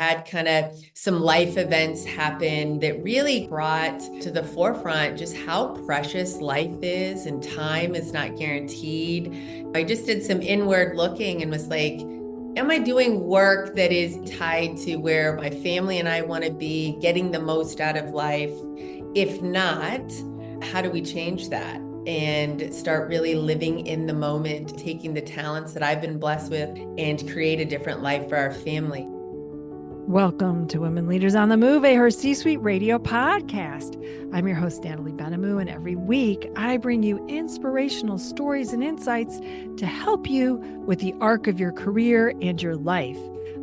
had kind of some life events happen that really brought to the forefront just how precious life is and time is not guaranteed. I just did some inward looking and was like, am I doing work that is tied to where my family and I want to be, getting the most out of life? If not, how do we change that and start really living in the moment, taking the talents that I've been blessed with and create a different life for our family? Welcome to Women Leaders on the Move, a Her C-Suite radio podcast. I'm your host, Natalie Benamou, and every week I bring you inspirational stories and insights to help you with the arc of your career and your life.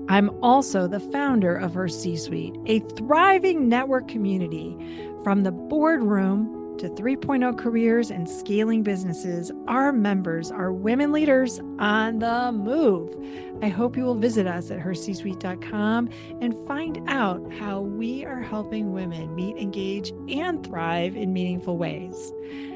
I'm also the founder of Her C-Suite, a thriving network community. From the boardroom to 3.0 careers and scaling businesses, our members are women leaders on the move. I hope you will visit us at hercsuite.com and find out how we are helping women meet, engage, and thrive in meaningful ways.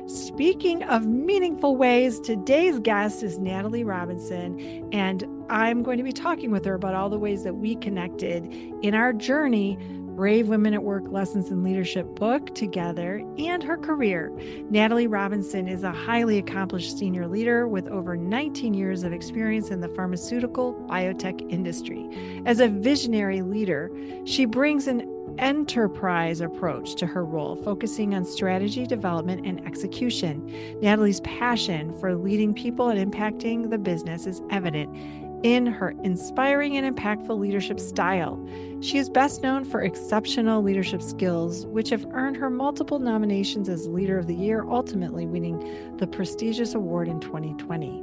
Speaking of meaningful ways, today's guest is Natalie Robinson, and I'm going to be talking with her about all the ways that we connected in our journey, Brave Women at Work Lessons in Leadership book together, and her career. Natalie Robinson is a highly accomplished senior leader with over 19 years of experience in the pharmaceutical biotech industry. As a visionary leader, she brings an enterprise approach to her role, focusing on strategy development and execution. Natalie's passion for leading people and impacting the business is evident in her inspiring and impactful leadership style. She is best known for exceptional leadership skills, which have earned her multiple nominations as Leader of the Year, ultimately winning the prestigious award in 2020.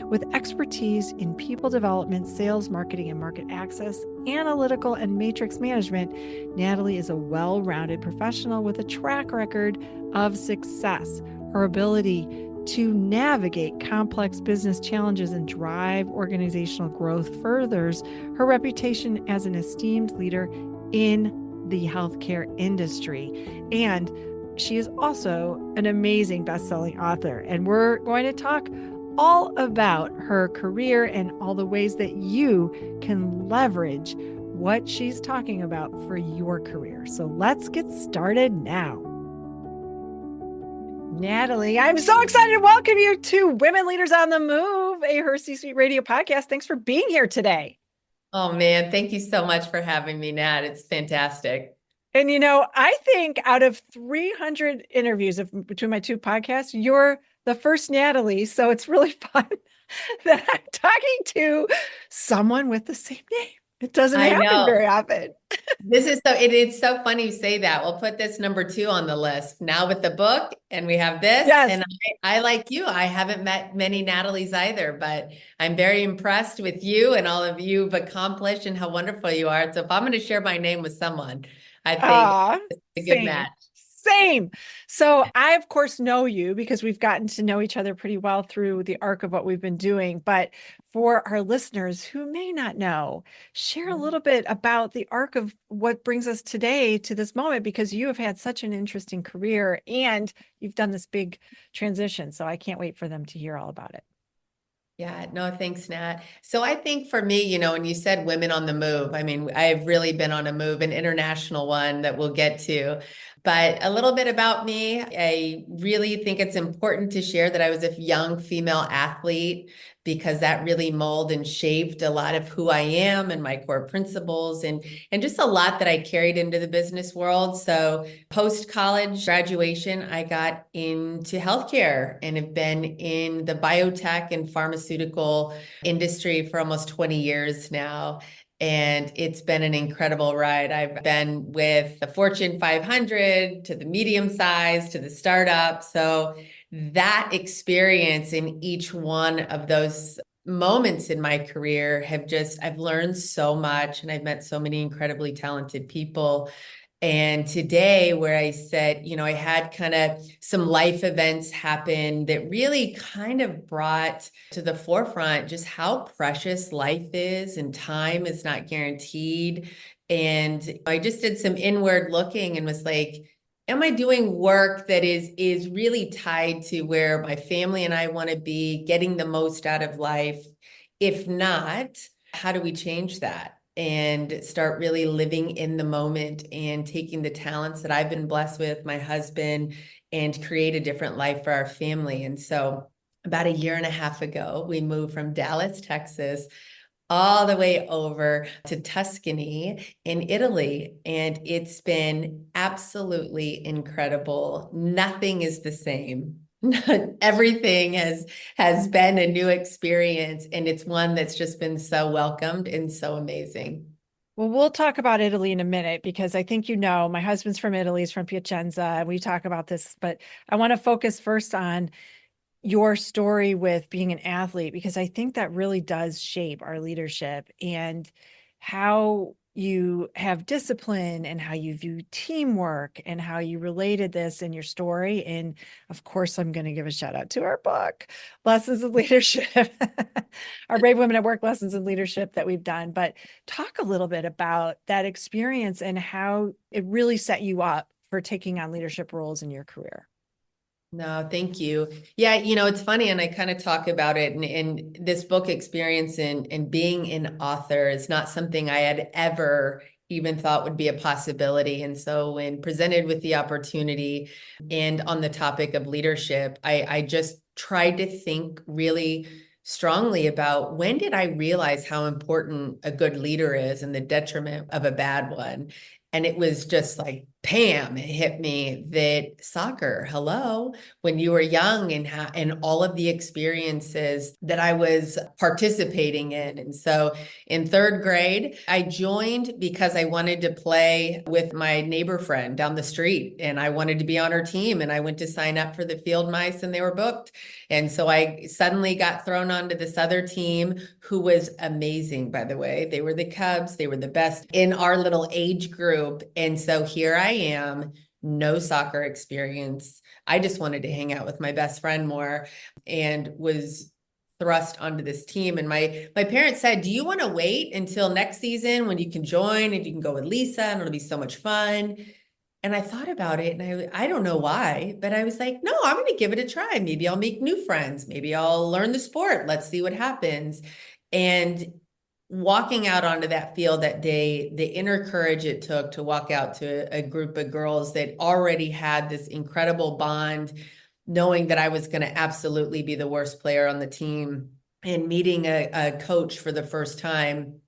With expertise in people development, sales, marketing, and market access, analytical and matrix management, Natalie is a well-rounded professional with a track record of success. Her ability to navigate complex business challenges and drive organizational growth furthers her reputation as an esteemed leader in the healthcare industry. And she is also an amazing best-selling author. And we're going to talk all about her career and all the ways that you can leverage what she's talking about for your career. So let's get started now. Natalie, I'm so excited to welcome you to Women Leaders on the Move, a Her C-Suite radio podcast. Thanks for being here today. Oh man, thank you so much for having me, Nat. It's fantastic. And you know, I think out of 300 interviews between my two podcasts, you're the first Natalie. So it's really fun that I'm talking to someone with the same name. It doesn't happen very often. It's so funny you say that. We'll put this number 2 on the list now with the book, and we have this. Yes. And I like you. I haven't met many Natalies either, but I'm very impressed with you and all of you've accomplished and how wonderful you are. So if I'm going to share my name with someone, I think it's a good match. Same. So I, of course, know you because we've gotten to know each other pretty well through the arc of what we've been doing. But for our listeners who may not know, share a little bit about the arc of what brings us today to this moment, because you have had such an interesting career and you've done this big transition. So I can't wait for them to hear all about it. Yeah, no, thanks, Nat. So I think for me, when you said women on the move, I mean, I've really been on a move, an international one that we'll get to. But a little bit about me, I really think it's important to share that I was a young female athlete because that really molded and shaped a lot of who I am and my core principles and just a lot that I carried into the business world. So post-college graduation, I got into healthcare and have been in the biotech and pharmaceutical industry for almost 20 years now. And it's been an incredible ride. I've been with the Fortune 500 to the medium size to the startup. So that experience in each one of those moments in my career I've learned so much and I've met so many incredibly talented people. And today where I said, I had kind of some life events happen that really kind of brought to the forefront just how precious life is and time is not guaranteed. And I just did some inward looking and was like, am I doing work that is really tied to where my family and I want to be, getting the most out of life? If not, how do we change that and start really living in the moment and taking the talents that I've been blessed with, my husband, and create a different life for our family. And so about a year and a half ago, we moved from Dallas, Texas, all the way over to Tuscany in Italy. And it's been absolutely incredible. Nothing is the same. Everything has been a new experience, and it's one that's just been so welcomed and so amazing. Well, we'll talk about Italy in a minute because I think my husband's from Italy, he's from Piacenza, and we talk about this, but I want to focus first on your story with being an athlete, because I think that really does shape our leadership and how you have discipline and how you view teamwork and how you related this in your story. And of course, I'm going to give a shout out to our book, Lessons in Leadership, our Brave Women at Work Lessons in Leadership that we've done. But talk a little bit about that experience and how it really set you up for taking on leadership roles in your career. No, thank you. Yeah, it's funny, and I kind of talk about it in this book experience and being an author is not something I had ever even thought would be a possibility. And so when presented with the opportunity and on the topic of leadership, I just tried to think really strongly about when did I realize how important a good leader is and the detriment of a bad one. And it was just like, bam, it hit me that soccer, hello, when you were young and all of the experiences that I was participating in. And so in third grade, I joined because I wanted to play with my neighbor friend down the street, and I wanted to be on her team. And I went to sign up for the field mice, and they were booked. And so I suddenly got thrown onto this other team who was amazing, by the way. They were the Cubs. They were the best in our little age group. And so here I am, no soccer experience. I just wanted to hang out with my best friend more and was thrust onto this team. And my parents said, do you want to wait until next season when you can join and you can go with Lisa and it'll be so much fun? And I thought about it, and I don't know why, but I was like, no, I'm going to give it a try. Maybe I'll make new friends. Maybe I'll learn the sport. Let's see what happens. And walking out onto that field that day, the inner courage it took to walk out to a group of girls that already had this incredible bond, knowing that I was going to absolutely be the worst player on the team, and meeting a coach for the first time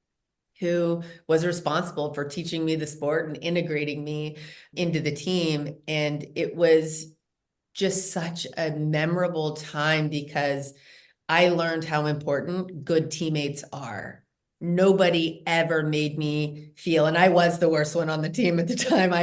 who was responsible for teaching me the sport and integrating me into the team. And it was just such a memorable time because I learned how important good teammates are. Nobody ever made me feel, and I was the worst one on the team at the time.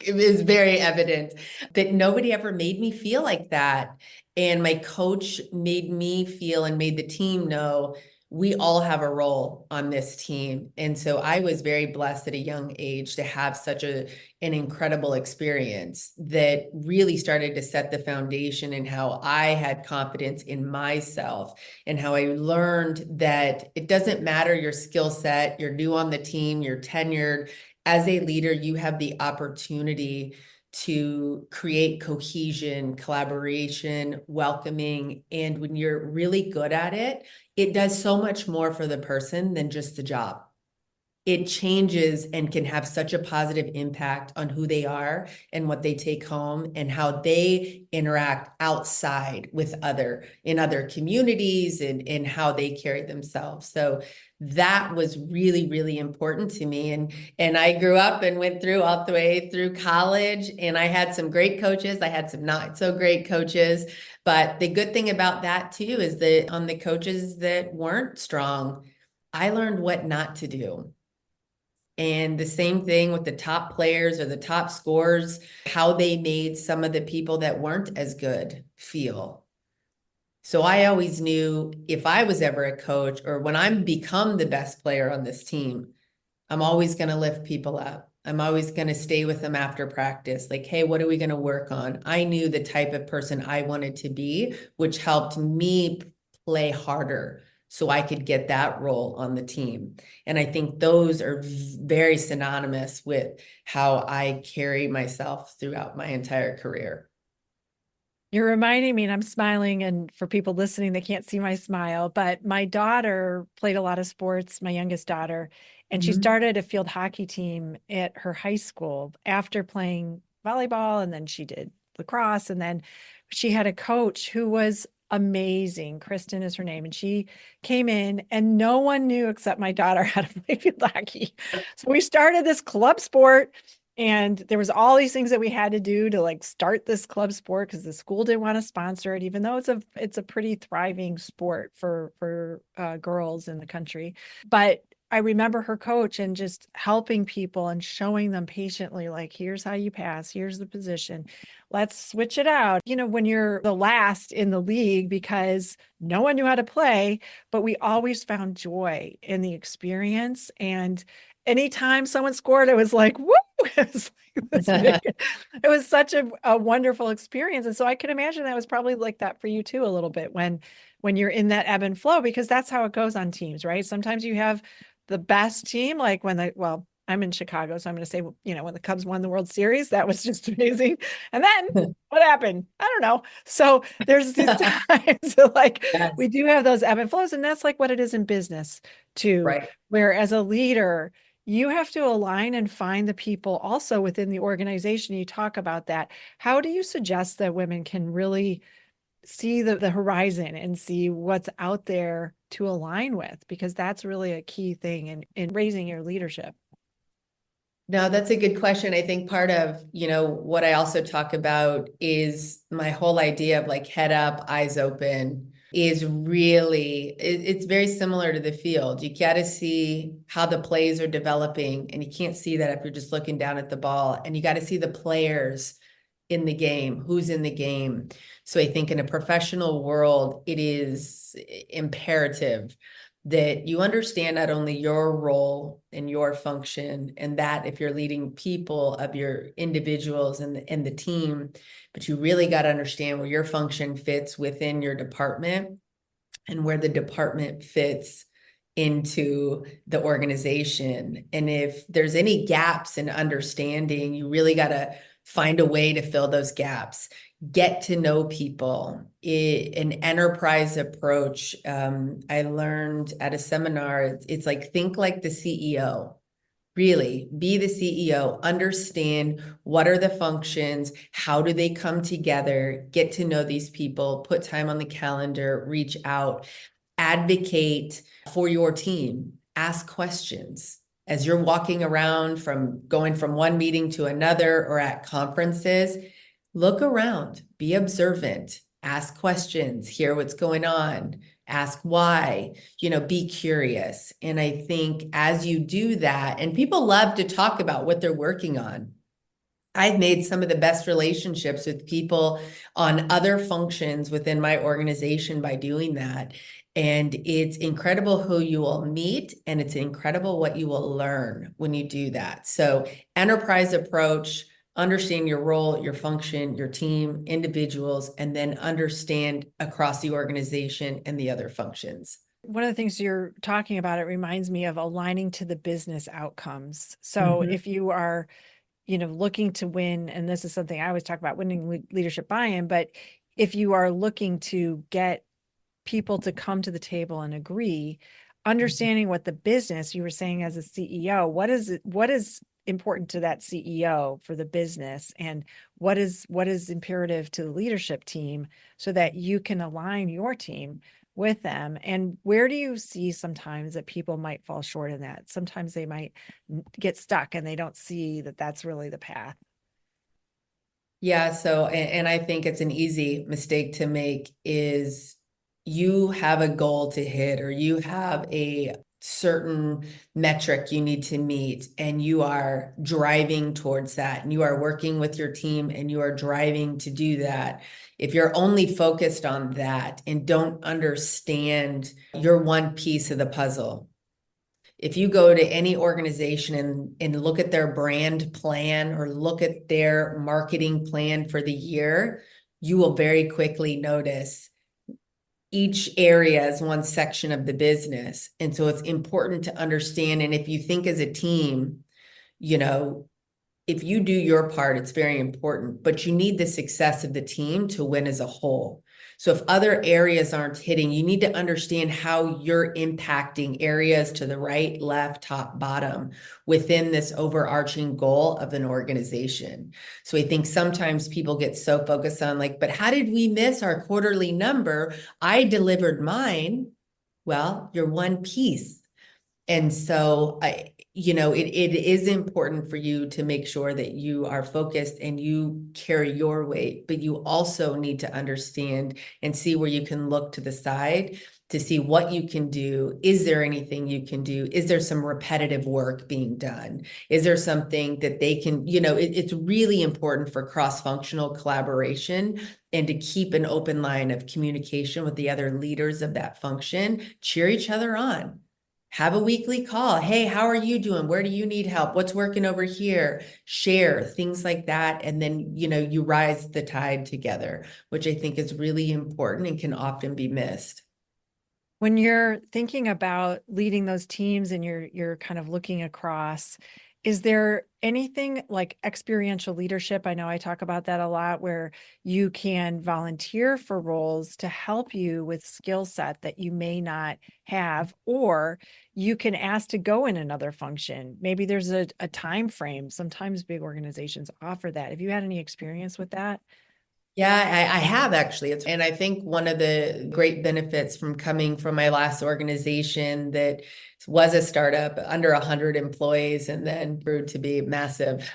It was very evident that nobody ever made me feel like that. And my coach made me feel and made the team know we all have a role on this team. And so I was very blessed at a young age to have such an incredible experience that really started to set the foundation in how I had confidence in myself and how I learned that it doesn't matter your skill set, you're new on the team, you're tenured. As a leader, you have the opportunity to create cohesion, collaboration, welcoming. And when you're really good at it, it does so much more for the person than just the job. It changes and can have such a positive impact on who they are and what they take home and how they interact outside with in other communities and how they carry themselves. So that was really, really important to me. And I grew up and went through all the way through college, and I had some great coaches. I had some not so great coaches. But the good thing about that too is that on the coaches that weren't strong, I learned what not to do. And the same thing with the top players or the top scorers, how they made some of the people that weren't as good feel. So I always knew if I was ever a coach or when I'm become the best player on this team, I'm always going to lift people up. I'm always going to stay with them after practice. Like, hey, what are we going to work on? I knew the type of person I wanted to be, which helped me play harder so I could get that role on the team. And I think those are very synonymous with how I carry myself throughout my entire career. You're reminding me, and I'm smiling, and for people listening, they can't see my smile, but my daughter played a lot of sports, my youngest daughter, And she started a field hockey team at her high school after playing volleyball. And then she did lacrosse. And then she had a coach who was amazing. Kristen is her name. And she came in and no one knew except my daughter how to play field hockey. So we started this club sport. And there was all these things that we had to do to like start this club sport because the school didn't want to sponsor it, even though it's a pretty thriving sport for girls in the country. But I remember her coach and just helping people and showing them patiently, like, here's how you pass, here's the position. Let's switch it out. You know, when you're the last in the league because no one knew how to play, but we always found joy in the experience. And anytime someone scored, it was like, woo! It was like this big, it was such a wonderful experience. And so I can imagine that was probably like that for you too, a little bit when you're in that ebb and flow, because that's how it goes on teams, right? Sometimes you have the best team, like well, I'm in Chicago, so I'm going to say, you know, when the Cubs won the World Series, that was just amazing. And then what happened? I don't know. So there's these times like Yes. we do have those ebb and flows, and that's like what it is in business too, Right. where as a leader, you have to align and find the people also within the organization. You talk about that. How do you suggest that women can really see the horizon and see what's out there to align with? Because that's really a key thing in raising your leadership. No, that's a good question. I think part of, what I also talk about is my whole idea of like head up, eyes open is really, it's very similar to the field. You got to see how the plays are developing, and you can't see that if you're just looking down at the ball, and you got to see the players in the game, who's in the game. So I think in a professional world, it is imperative that you understand not only your role and your function, and that if you're leading people of your individuals and the team, but you really got to understand where your function fits within your department and where the department fits into the organization. And if there's any gaps in understanding, you really got to find a way to fill those gaps. Get to know people. An enterprise approach. I learned at a seminar, it's like, think like the CEO. Really be the CEO, understand what are the functions, how do they come together, get to know these people, put time on the calendar, reach out, advocate for your team, ask questions. As you're walking around going from one meeting to another or at conferences, look around, be observant, ask questions, hear what's going on, ask why, be curious. And I think as you do that, and people love to talk about what they're working on. I've made some of the best relationships with people on other functions within my organization by doing that. And it's incredible who you will meet, and it's incredible what you will learn when you do that. So enterprise approach, understand your role, your function, your team, individuals, and then understand across the organization and the other functions. One of the things you're talking about, it reminds me of aligning to the business outcomes. So if you are, looking to win, and this is something I always talk about, winning leadership buy-in, but if you are looking to get people to come to the table and agree, understanding what the business, you were saying as a CEO, what is important to that CEO for the business, and what is imperative to the leadership team, so that you can align your team with them. And where do you see sometimes that people might fall short in that? Sometimes they might get stuck and they don't see that that's really the path. Yeah. So, and I think it's an easy mistake to make is you have a goal to hit, or you have a certain metric you need to meet, and you are driving towards that, and you are working with your team and you are driving to do that. If you're only focused on that and don't understand your one piece of the puzzle, if you go to any organization and look at their brand plan or look at their marketing plan for the year, you will very quickly notice each area is one section of the business. And so it's important to understand. And if you think as a team, if you do your part, it's very important, but you need the success of the team to win as a whole. So if other areas aren't hitting, you need to understand how you're impacting areas to the right, left, top, bottom within this overarching goal of an organization. So I think sometimes people get so focused on like, but how did we miss our quarterly number? I delivered mine. Well, you're one piece. And so it is important for you to make sure that you are focused and you carry your weight, but you also need to understand and see where you can look to the side to see what you can do. Is there anything you can do? Is there some repetitive work being done? Is there something that they can, it's really important for cross-functional collaboration and to keep an open line of communication with the other leaders of that function, cheer each other on. Have a weekly call. Hey, how are you doing? Where do you need help? What's working over here? Share things like that. And then, you rise the tide together, which I think is really important and can often be missed. When you're thinking about leading those teams and you're kind of looking across, is there anything like experiential leadership? I know I talk about that a lot, where you can volunteer for roles to help you with skill set that you may not have, or you can ask to go in another function. Maybe there's a time frame. Sometimes big organizations offer that. Have you had any experience with that? Yeah, I have actually. And I think one of the great benefits from coming from my last organization that was a startup under 100 employees and then grew to be massive,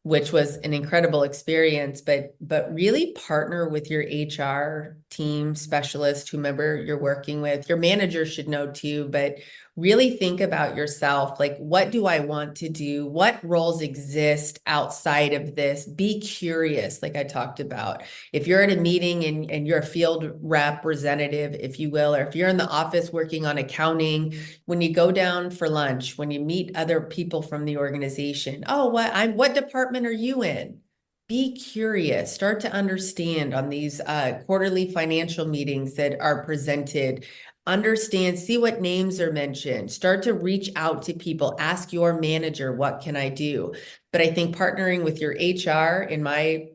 which was an incredible experience. But really partner with your HR team specialist, whomever you're working with. Your manager should know too, but really think about yourself. Like, what do I want to do? What roles exist outside of this? Be curious, like I talked about. If you're at a meeting and you're a field representative, if you will, or if you're in the office working on accounting, when you go down for lunch, when you meet other people from the organization, oh, what department are you in? Be curious, start to understand on these quarterly financial meetings that are presented. Understand, see what names are mentioned, start to reach out to people, ask your manager, what can I do? But I think partnering with your HR, in my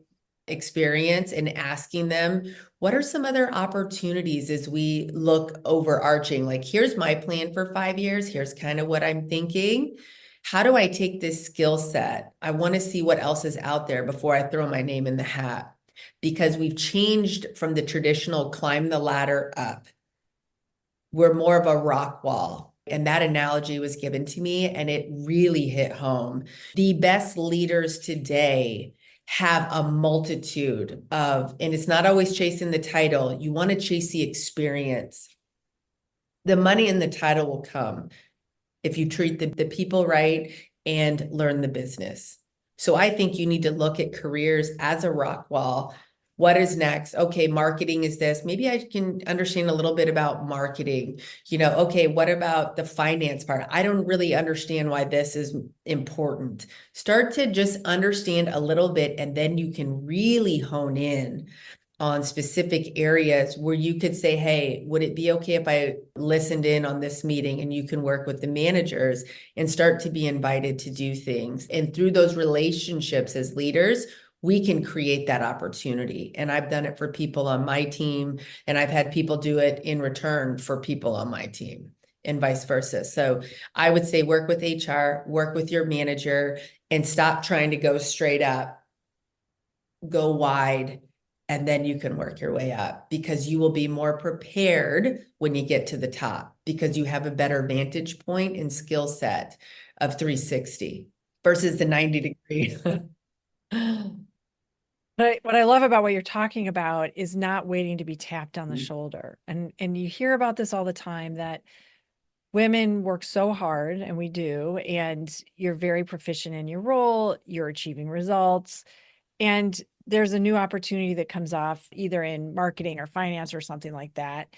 experience, and asking them, what are some other opportunities as we look overarching? Like, here's my plan for 5 years. Here's kind of what I'm thinking. How do I take this skill set? I want to see what else is out there before I throw my name in the hat, because we've changed from the traditional climb the ladder up. We're more of a rock wall. And that analogy was given to me and it really hit home. The best leaders today have a multitude of, and it's not always chasing the title. You want to chase the experience. The money and the title will come if you treat the people right and learn the business. So I think you need to look at careers as a rock wall. What is next? Okay, marketing is this. Maybe I can understand a little bit about marketing. Okay, what about the finance part? I don't really understand why this is important. Start to just understand a little bit, and then you can really hone in on specific areas where you could say, hey, would it be okay if I listened in on this meeting? And you can work with the managers and start to be invited to do things. And through those relationships as leaders, we can create that opportunity. And I've done it for people on my team, and I've had people do it in return for people on my team, and vice versa. So I would say work with HR, work with your manager, and stop trying to go straight up, go wide, and then you can work your way up, because you will be more prepared when you get to the top, because you have a better vantage point and skill set of 360 versus the 90 degree. But what I love about what you're talking about is not waiting to be tapped on the shoulder. And you hear about this all the time, that women work so hard, and we do, and you're very proficient in your role, you're achieving results, and there's a new opportunity that comes off either in marketing or finance or something like that.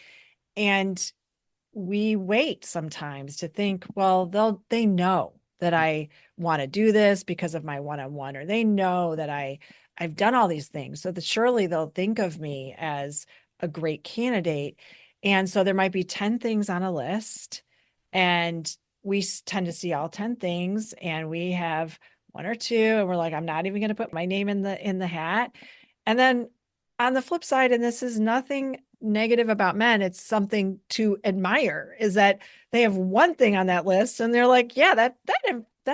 And we wait sometimes to think, well, they know that I want to do this because of my one-on-one, or they know that I've done all these things. So that surely they'll think of me as a great candidate. And so there might be 10 things on a list, and we tend to see all 10 things, and we have one or two, and we're like, I'm not even going to put my name in the hat. And then on the flip side, and this is nothing negative about men, it's something to admire, is that they have one thing on that list and they're like, yeah, that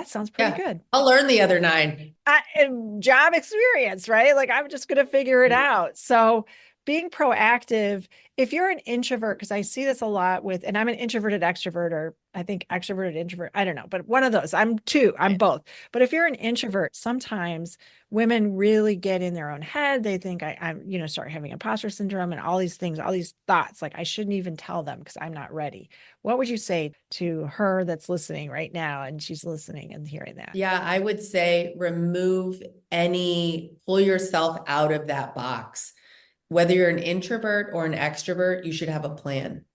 sounds pretty Yeah. good. I'll learn the other nine. Job experience, right? Like I'm just going to figure it out. So being proactive, if you're an introvert, because I see this a lot with, and I'm an introverted extrovert, or I think extroverted introvert, I don't know, but one of those. I'm two, I'm both. But if you're an introvert, sometimes women really get in their own head. They think I'm, start having imposter syndrome and all these things, all these thoughts, like I shouldn't even tell them because I'm not ready. What would you say to her that's listening right now and she's listening and hearing that? Yeah, I would say pull yourself out of that box. Whether you're an introvert or an extrovert, you should have a plan.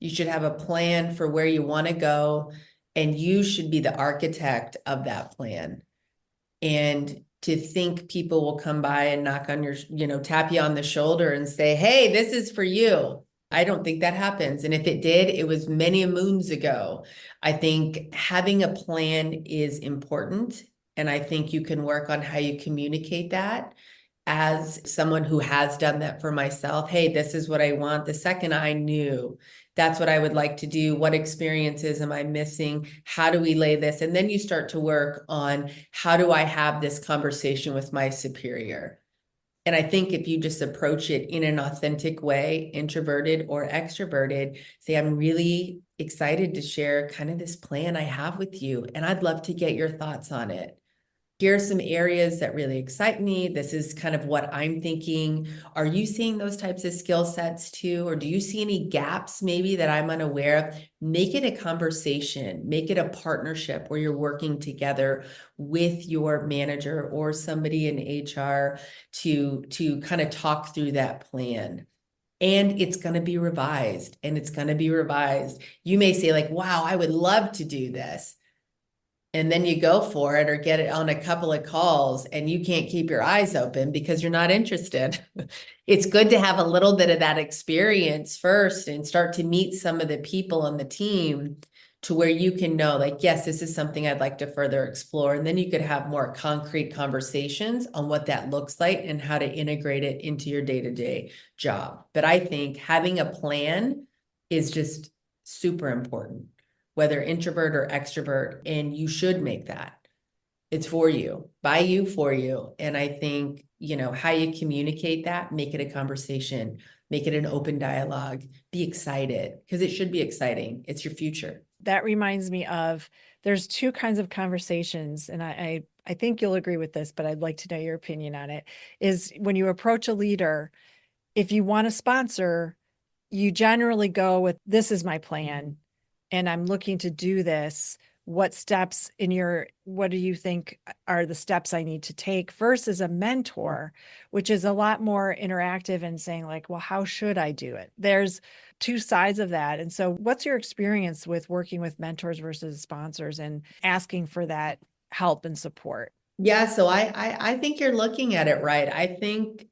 You should have a plan for where you want to go, and you should be the architect of that plan. And to think people will come by and knock on tap you on the shoulder and say, hey, this is for you. I don't think that happens. And if it did, it was many moons ago. I think having a plan is important. And I think you can work on how you communicate that. As someone who has done that for myself, hey, this is what I want. The second I knew that's what I would like to do. What experiences am I missing? How do we lay this? And then you start to work on how do I have this conversation with my superior? And I think if you just approach it in an authentic way, introverted or extroverted, say, I'm really excited to share kind of this plan I have with you, and I'd love to get your thoughts on it. Here are some areas that really excite me. This is kind of what I'm thinking. Are you seeing those types of skill sets too? Or do you see any gaps maybe that I'm unaware of? Make it a conversation, make it a partnership where you're working together with your manager or somebody in HR to kind of talk through that plan. And it's going to be revised, and it's going to be revised. You may say like, wow, I would love to do this. And then you go for it or get it on a couple of calls and you can't keep your eyes open because you're not interested. It's good to have a little bit of that experience first and start to meet some of the people on the team to where you can know, like, yes, this is something I'd like to further explore. And then you could have more concrete conversations on what that looks like and how to integrate it into your day-to-day job. But I think having a plan is just super important, whether introvert or extrovert, and you should make that. It's for you, by you, for you. And I think, how you communicate that, make it a conversation, make it an open dialogue, be excited, because it should be exciting. It's your future. That reminds me of, there's two kinds of conversations, and I think you'll agree with this, but I'd like to know your opinion on it, is when you approach a leader, if you want to sponsor, you generally go with, this is my plan, and I'm looking to do this. What do you think are the steps I need to take, versus a mentor, which is a lot more interactive and saying like, well, how should I do it? There's two sides of that. And so what's your experience with working with mentors versus sponsors and asking for that help and support? Yeah, so I think you're looking at it right. I think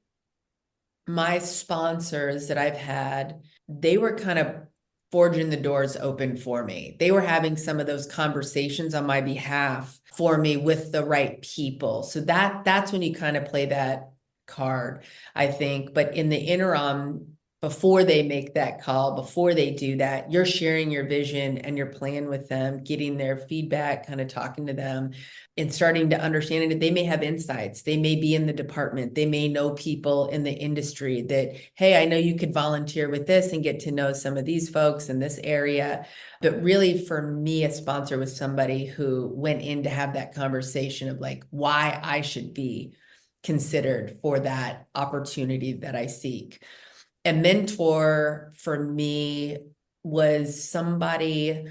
my sponsors that I've had, they were kind of forging the doors open for me. They were having some of those conversations on my behalf for me with the right people. So that's when you kind of play that card, I think. But in the interim, before they make that call, before they do that, you're sharing your vision and your plan with them, getting their feedback, kind of talking to them and starting to understand it. They may have insights. They may be in the department. They may know people in the industry that, hey, I know you could volunteer with this and get to know some of these folks in this area. But really, for me, a sponsor was somebody who went in to have that conversation of like why I should be considered for that opportunity that I seek. A mentor for me was somebody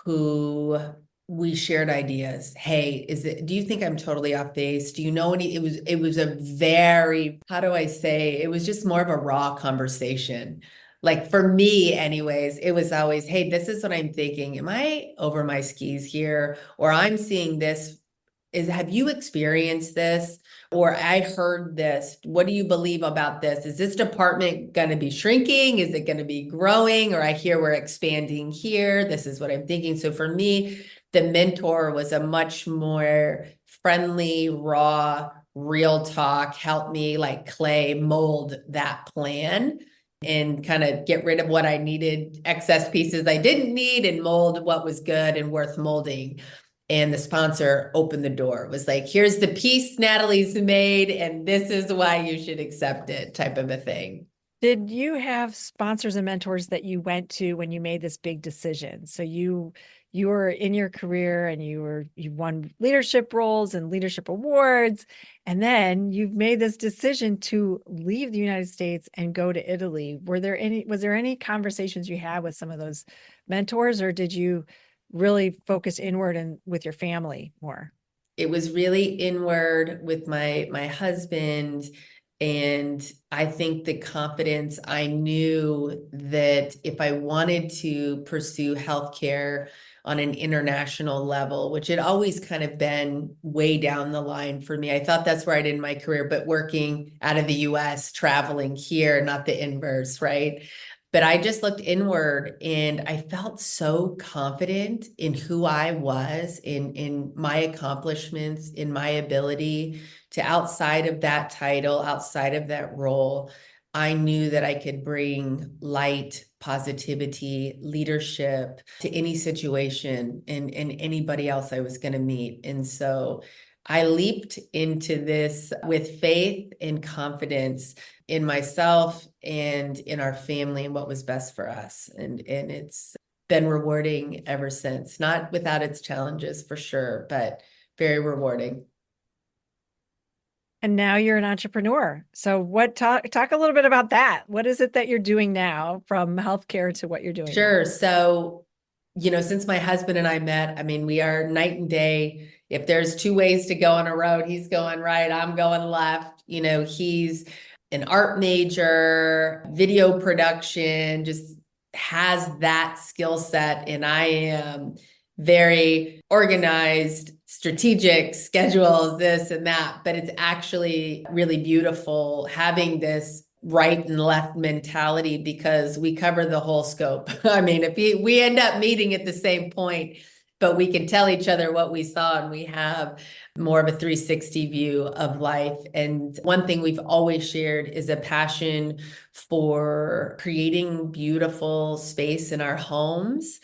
who we shared ideas. Hey, do you think I'm totally off base? Do you know any, it was a very, how do I say, it was just more of a raw conversation. Like for me anyways, it was always, hey, this is what I'm thinking. Am I over my skis here? Or I'm seeing this. Have you experienced this? Or I heard this. What do you believe about this? Is this department going to be shrinking? Is it going to be growing? Or I hear we're expanding here. This is what I'm thinking. So for me, The mentor was a much more friendly, raw, real talk, help me like clay mold that plan and kind of get rid of what I needed, excess pieces I didn't need, and mold what was good and worth molding. And the sponsor opened the door. It was like, here's the piece Natalie's made, and this is why you should accept it, type of a thing. Did you have sponsors and mentors that you went to when you made this big decision? So you were in your career and you won leadership roles and leadership awards, and then you've made this decision to leave the United States and go to Italy. Was there any conversations you had with some of those mentors, or did you really focus inward and with your family more? It was really inward with my husband. And I think the confidence, I knew that if I wanted to pursue healthcare on an international level, which had always kind of been way down the line for me, I thought that's where I did my career, but working out of the US, traveling here, not the inverse, right? But I just looked inward and I felt so confident in who I was, in my accomplishments, in my ability to, outside of that title, outside of that role, I knew that I could bring light, positivity, leadership to any situation and anybody else I was going to meet. And so I leaped into this with faith and confidence in myself and in our family and what was best for us. And it's been rewarding ever since, not without its challenges for sure, but very rewarding. And now you're an entrepreneur. So talk a little bit about that. What is it that you're doing now from healthcare to what you're doing now? Sure. So, since my husband and I met, I mean, we are night and day. If there's two ways to go on a road, he's going right, I'm going left. He's an art major, video production, just has that skill set. And I am very organized, strategic, schedules, this and that. But it's actually really beautiful having this right and left mentality because we cover the whole scope. I mean, if we end up meeting at the same point, but we can tell each other what we saw and we have more of a 360 view of life. And one thing we've always shared is a passion for creating beautiful space in our homes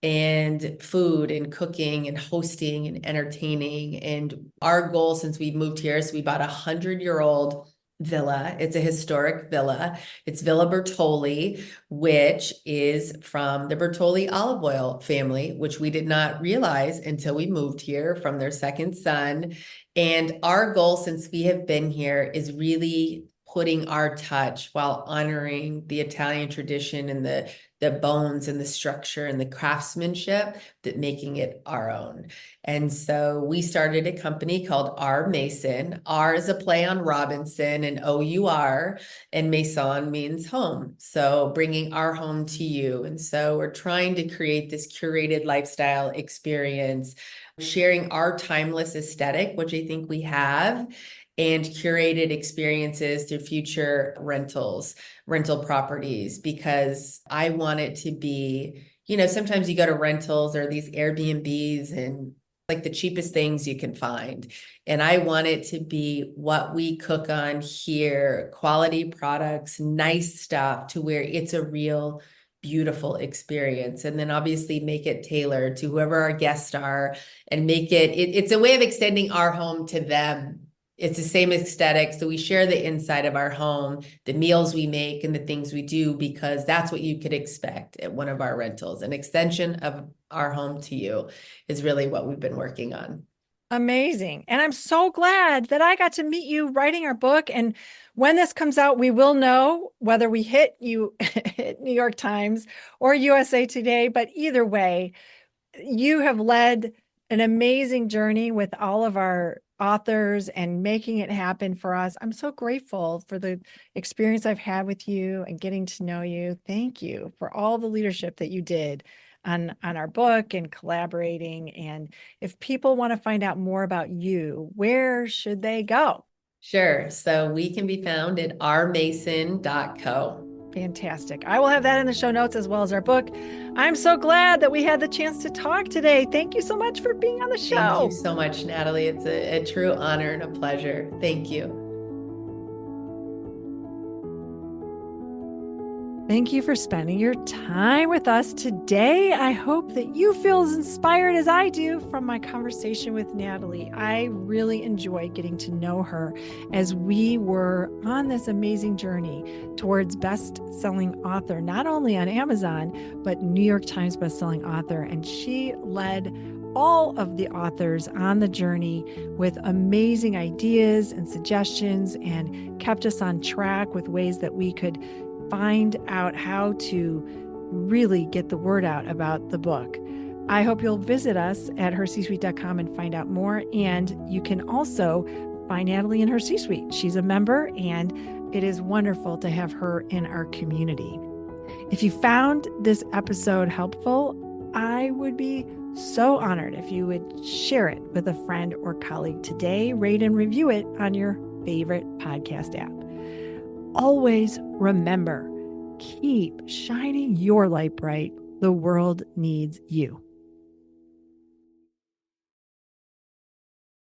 and food and cooking and hosting and entertaining. And our goal since we moved here is we bought 100-year-old villa. It's a historic villa. It's Villa Bertoli, which is from the Bertoli olive oil family, which we did not realize until we moved here from their second son. And our goal since we have been here is really putting our touch while honoring the Italian tradition and the bones and the structure and the craftsmanship, that making it our own. And so we started a company called R Mason. R is a play on Robinson and OUR, and Maison means home. So bringing our home to you. And so we're trying to create this curated lifestyle experience, sharing our timeless aesthetic, which I think we have, and curated experiences through future rental properties, because I want it to be, sometimes you go to rentals or these Airbnbs and like the cheapest things you can find. And I want it to be what we cook on here, quality products, nice stuff, to where it's a real beautiful experience. And then obviously make it tailored to whoever our guests are, and make it's a way of extending our home to them. It's the same aesthetic. So we share the inside of our home, the meals we make and the things we do, because that's what you could expect at one of our rentals. An extension of our home to you is really what we've been working on. Amazing. And I'm so glad that I got to meet you writing our book. And when this comes out, we will know whether we hit you at New York Times or USA Today. But either way, you have led an amazing journey with all of our authors and making it happen for us. I'm so grateful for the experience I've had with you and getting to know you. Thank you for all the leadership that you did on our book and collaborating. And if people want to find out more about you, where should they go? Sure. So we can be found at rmason.co. Fantastic. I will have that in the show notes as well as our book. I'm so glad that we had the chance to talk today. Thank you so much for being on the show. Thank you so much, Natalie. It's a true honor and a pleasure. Thank you. Thank you for spending your time with us today. I hope that you feel as inspired as I do from my conversation with Natalie. I really enjoyed getting to know her as we were on this amazing journey towards best-selling author, not only on Amazon, but New York Times best-selling author. And she led all of the authors on the journey with amazing ideas and suggestions and kept us on track with ways that we could find out how to really get the word out about the book. I hope you'll visit us at hercsuite.com and find out more. And you can also find Natalie in her C-suite. She's a member, and it is wonderful to have her in our community. If you found this episode helpful, I would be so honored if you would share it with a friend or colleague today. Rate and review it on your favorite podcast app. Always remember, keep shining your light bright. The world needs you.